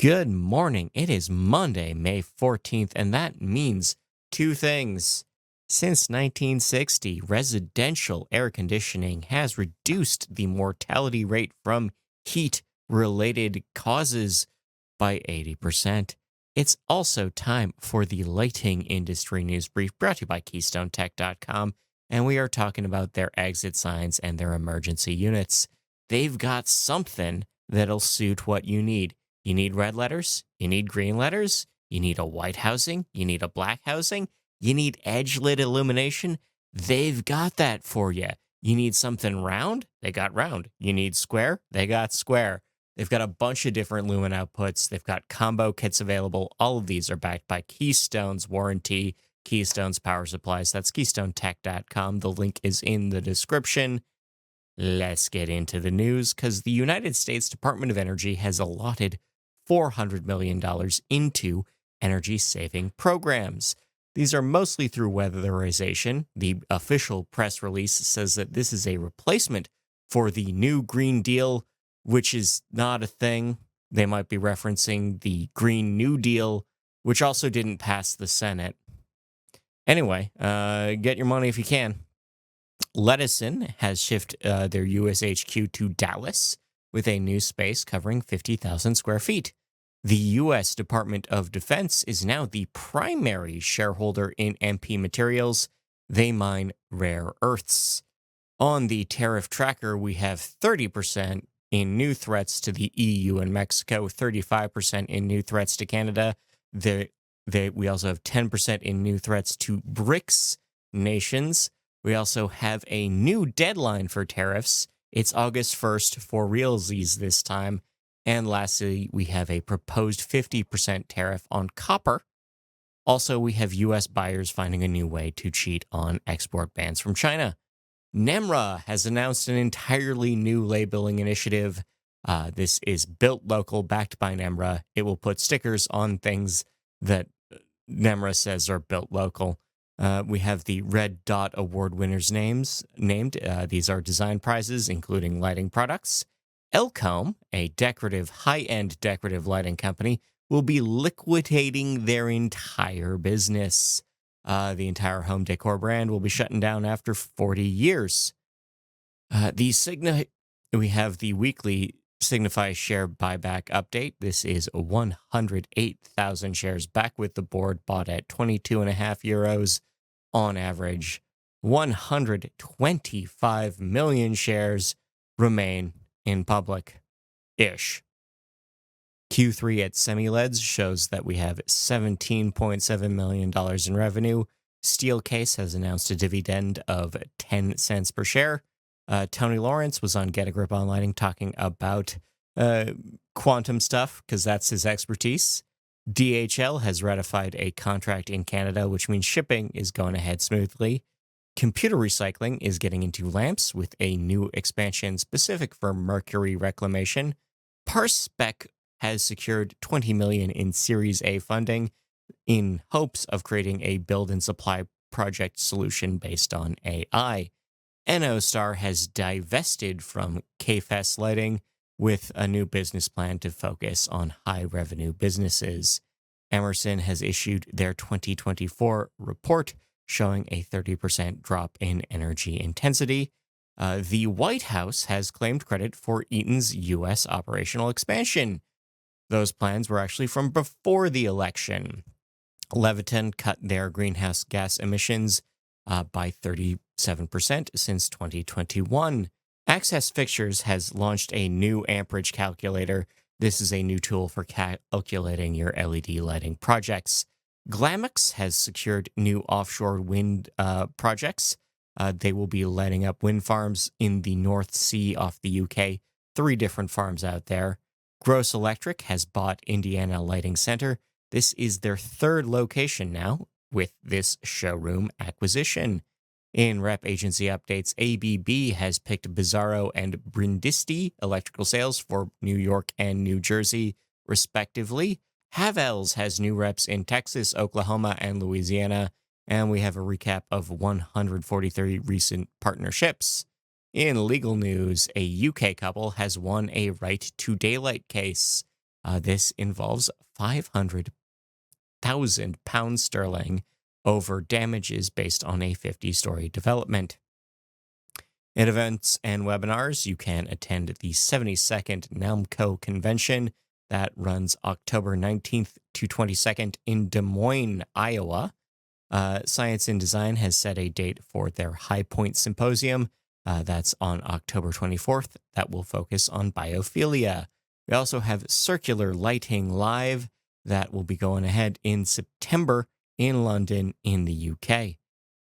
Good morning. It is Monday, May 14th, and that means two things. Since 1960, residential air conditioning has reduced the mortality rate from heat related causes by 80%. It's also time for the lighting industry news brief brought to you by KeystoneTech.com, and we are talking about their exit signs and their emergency units. They've got something that'll suit what you need. You need red letters, you need green letters, you need a white housing, you need a black housing, you need edge lit illumination. They've got that for you. You need something round? They got round. You need square? They got square. They've got a bunch of different lumen outputs. They've got combo kits available. All of these are backed by Keystone's warranty, Keystone's power supplies. That's KeystoneTech.com. The link is in the description. Let's get into the news because the United States Department of Energy has allotted $400 million into energy-saving programs. These are mostly through weatherization. The official press release says that this is a replacement for the new Green Deal, which is not a thing. They might be referencing the Green New Deal, which also didn't pass the Senate. Anyway, get your money if you can. Ledison has shifted their US HQ to Dallas with a new space covering 50,000 square feet. The U.S. Department of Defense is now the primary shareholder in MP Materials. They mine rare earths. On the tariff tracker, we have 30% in new threats to the EU and Mexico, 35% in new threats to Canada. We also have 10% in new threats to BRICS nations. We also have a new deadline for tariffs. It's August 1st for realsies this time. And lastly, we have a proposed 50% tariff on copper. Also, we have U.S. buyers finding a new way to cheat on export bans from China. NEMRA has announced an entirely new labeling initiative. This is built local, backed by NEMRA. It will put stickers on things that NEMRA says are built local. We have the Red Dot Award winners named. These are design prizes, including lighting products. Elcombe, a high-end decorative lighting company, will be liquidating their entire business. The entire home decor brand will be shutting down after 40 years. We have the weekly Signify share buyback update. This is 108,000 shares back with the board, bought at 22.5 euros on average. 125 million shares remain in public-ish. Q3 at SemiLEDs shows that we have $17.7 million in revenue. Steelcase has announced a dividend of 10 cents per share. Tony Lawrence was on Get a Grip on Lighting talking about quantum stuff because that's his expertise. DHL has ratified a contract in Canada, which means shipping is going ahead smoothly. Computer Recycling is getting into lamps with a new expansion specific for mercury reclamation. ParseSpec has secured $20 million in Series A funding in hopes of creating a build and supply project solution based on AI. EnnoStar has divested from KFS Lighting with a new business plan to focus on high-revenue businesses. Emerson has issued their 2024 report showing a 30% drop in energy intensity. The White House has claimed credit for Eaton's U.S. operational expansion. Those plans were actually from before the election. Leviton cut their greenhouse gas emissions by 37% since 2021. Access Fixtures has launched a new amperage calculator. This is a new tool for calculating your LED lighting projects. Glamex has secured new offshore wind projects. They will be lighting up wind farms in the North Sea off the UK. 3 different farms out there. Gross Electric has bought Indiana Lighting Center. This is their 3rd location now with this showroom acquisition. In rep agency updates, ABB has picked Bizarro and Brindisi electrical sales for New York and New Jersey, respectively. Havels has new reps in Texas, Oklahoma, and Louisiana, and we have a recap of 143 recent partnerships. In legal news, a UK couple has won a right to daylight case. This involves £500,000 sterling over damages based on a 50-story development. In events and webinars, you can attend the 72nd NAMCO convention that runs October 19th to 22nd in Des Moines, Iowa. Science and Design has set a date for their High Point Symposium. That's on October 24th. That will focus on biophilia. We also have Circular Lighting Live that will be going ahead in September in London in the UK.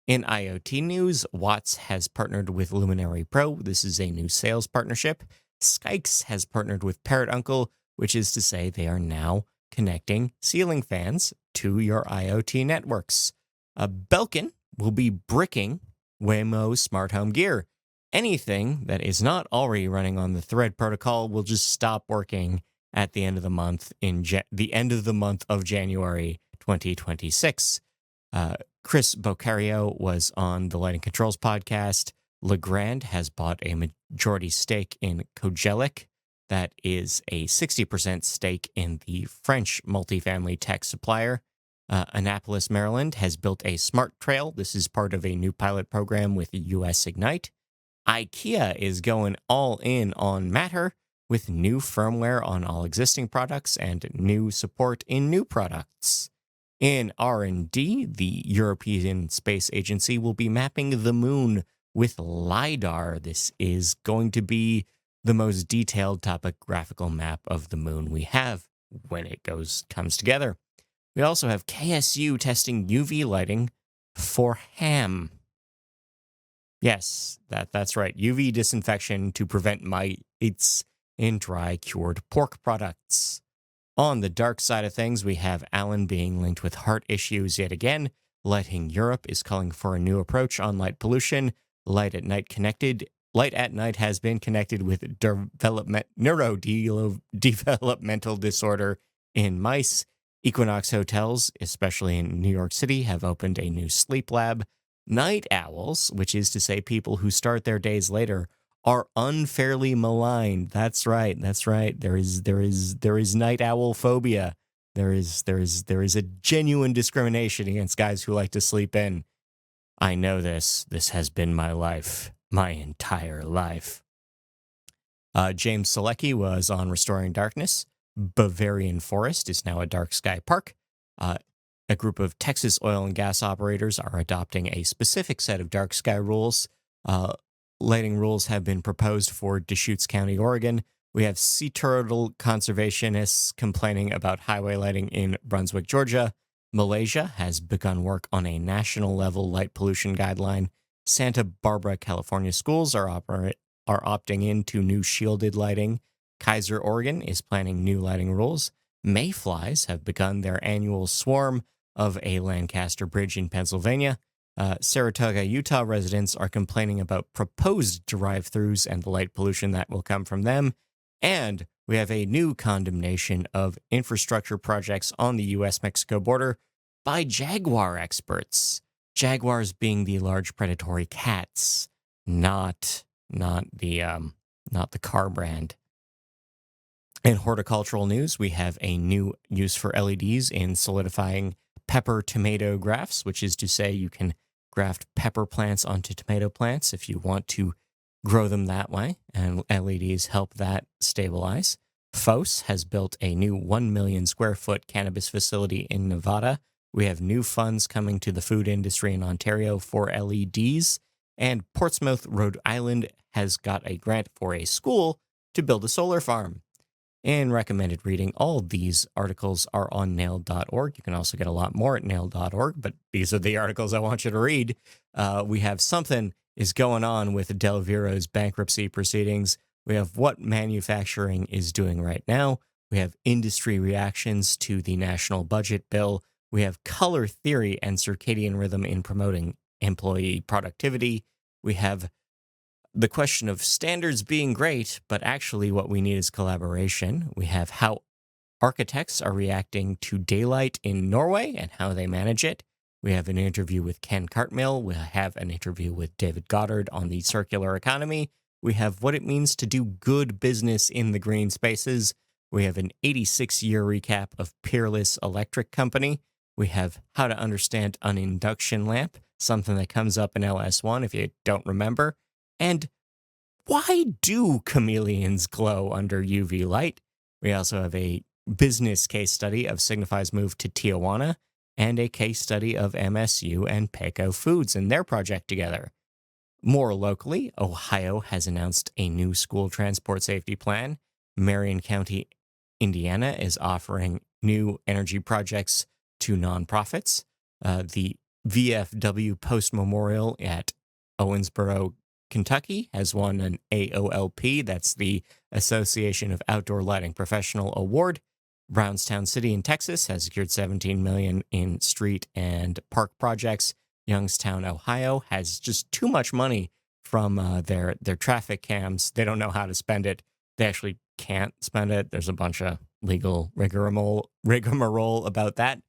In IoT news, Watts has partnered with Luminary Pro. This is a new sales partnership. Skykes has partnered with Parrot Uncle, which is to say they are now connecting ceiling fans to your IoT networks. Belkin will be bricking Waymo smart home gear. Anything that is not already running on the Thread protocol will just stop working at the end of the month the end of the month of January 2026. Chris Boccario was on the Lighting Controls podcast. Legrand has bought a majority stake in Kojelic. That is a 60% stake in the French multifamily tech supplier. Annapolis, Maryland has built a smart trail. This is part of a new pilot program with US Ignite. IKEA is going all in on Matter with new firmware on all existing products and new support in new products. In R&D, the European Space Agency will be mapping the moon with LiDAR. This is going to be the most detailed topographical map of the moon we have when it comes together. We also have KSU testing UV lighting for ham. Yes, that's right. UV disinfection to prevent mites in dry cured pork products. On the dark side of things, we have Allen being linked with heart issues yet again. Lighting Europe is calling for a new approach on light pollution. Light at Night has been connected with neurodevelopmental disorder in mice. Equinox hotels, especially in New York City, have opened a new sleep lab. Night owls, which is to say people who start their days later, are unfairly maligned. That's right. There is night owl phobia. There is a genuine discrimination against guys who like to sleep in. I know this. This has been my life, my entire life. James Selecki was on Restoring Darkness. Bavarian Forest is now a dark sky park. A group of Texas oil and gas operators are adopting a specific set of dark sky rules. Lighting rules have been proposed for Deschutes County, Oregon. We have sea turtle conservationists complaining about highway lighting in Brunswick, Georgia. Malaysia has begun work on a national level light pollution guideline. Santa Barbara, California schools are opting into new shielded lighting. Kaiser, Oregon is planning new lighting rules. Mayflies have begun their annual swarm of a Lancaster Bridge in Pennsylvania. Saratoga, Utah residents are complaining about proposed drive-thrus and the light pollution that will come from them. And we have a new condemnation of infrastructure projects on the U.S.-Mexico border by jaguar experts. Jaguars being the large predatory cats, not the car brand. In horticultural news, we have a new use for LEDs in solidifying pepper tomato grafts, which is to say you can graft pepper plants onto tomato plants if you want to grow them that way, and LEDs help that stabilize. FOS has built a new 1 million square foot cannabis facility in Nevada. We have new funds coming to the food industry in Ontario for LEDs, and Portsmouth, Rhode Island has got a grant for a school to build a solar farm. In recommended reading, all of these articles are on nailed.org. You can also get a lot more at nailed.org, but these are the articles I want you to read. We have something is going on with Del Vero's bankruptcy proceedings. We have what manufacturing is doing right now. We have industry reactions to the national budget bill. We have color theory and circadian rhythm in promoting employee productivity. We have the question of standards being great, but actually what we need is collaboration. We have how architects are reacting to daylight in Norway and how they manage it. We have an interview with Ken Cartmill. We have an interview with David Goddard on the circular economy. We have what it means to do good business in the green spaces. We have an 86-year recap of Peerless Electric Company. We have how to understand an induction lamp, something that comes up in LS1 if you don't remember. And why do chameleons glow under UV light? We also have a business case study of Signify's move to Tijuana and a case study of MSU and Peco Foods and their project together. More locally, Ohio has announced a new school transport safety plan. Marion County, Indiana is offering new energy projects to nonprofits. The VFW Post Memorial at Owensboro, Kentucky has won an AOLP, that's the Association of Outdoor Lighting Professional Award. Brownstown City in Texas has secured $17 million in street and park projects. Youngstown, Ohio has just too much money from their traffic cams. They don't know how to spend it. They actually can't spend it. There's a bunch of legal rigmarole about that.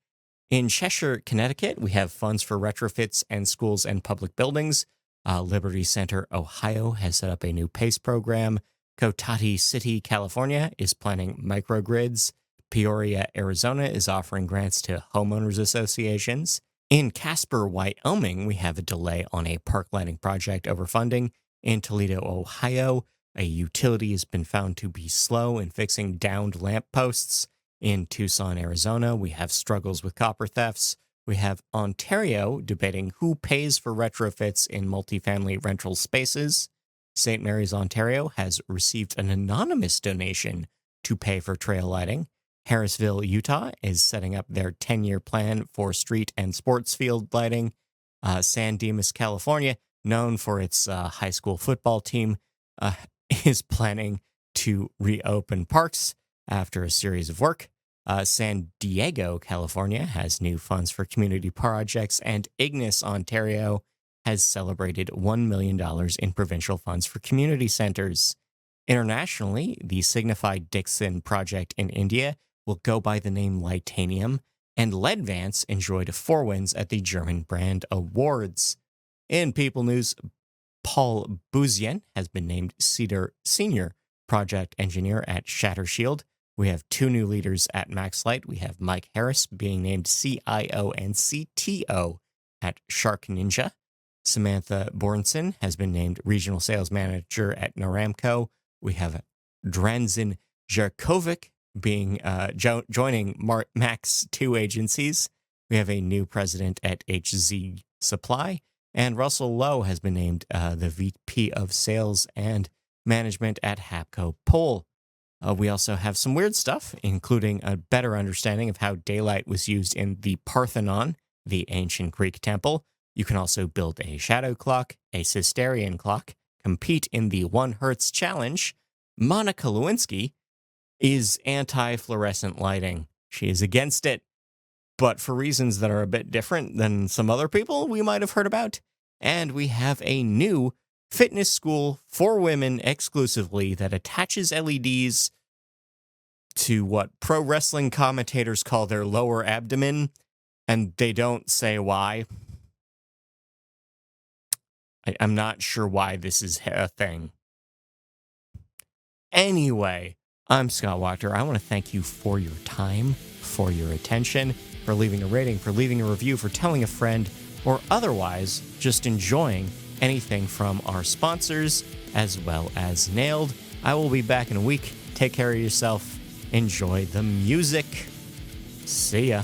In Cheshire, Connecticut, we have funds for retrofits and schools and public buildings. Liberty Center, Ohio has set up a new PACE program. Cotati City, California is planning microgrids. Peoria, Arizona is offering grants to homeowners associations. In Casper, Wyoming, we have a delay on a park lighting project over funding. In Toledo, Ohio, a utility has been found to be slow in fixing downed lamp posts. In Tucson, Arizona, we have struggles with copper thefts. We have Ontario debating who pays for retrofits in multifamily rental spaces. St. Mary's, Ontario has received an anonymous donation to pay for trail lighting. Harrisville, Utah is setting up their 10-year plan for street and sports field lighting. San Dimas, California, known for its high school football team, is planning to reopen parks after a series of work. San Diego, California has new funds for community projects, and Ignis, Ontario has celebrated $1 million in provincial funds for community centers. Internationally, the Signify Dixon project in India will go by the name Lightanium, and Leadvance enjoyed 4 wins at the German Brand Awards. In People News, Paul Bouzian has been named Senior Project Engineer at Shattershield. We have 2 new leaders at MaxLight. We have Mike Harris being named CIO and CTO at Shark Ninja. Samantha Bornson has been named Regional Sales Manager at Noramco. We have Dranzin Jarkovic being joining Max 2 agencies. We have a new president at HZ Supply, and Russell Lowe has been named the VP of Sales and Management at Hapco Pole. We also have some weird stuff, including a better understanding of how daylight was used in the Parthenon, the ancient Greek temple. You can also build a shadow clock, a Cistercian clock, compete in the 1 Hertz challenge. Monica Lewinsky is anti-fluorescent lighting. She is against it, but for reasons that are a bit different than some other people we might have heard about. And we have a new fitness school for women exclusively that attaches LEDs to what pro wrestling commentators call their lower abdomen, and they don't say why. I'm not sure why this is a thing. Anyway, I'm Scott Wachter. I want to thank you for your time, for your attention, for leaving a rating, for leaving a review, for telling a friend, or otherwise just enjoying anything from our sponsors as well as Nailed. I will be back in a week. Take care of yourself. Enjoy the music. See ya.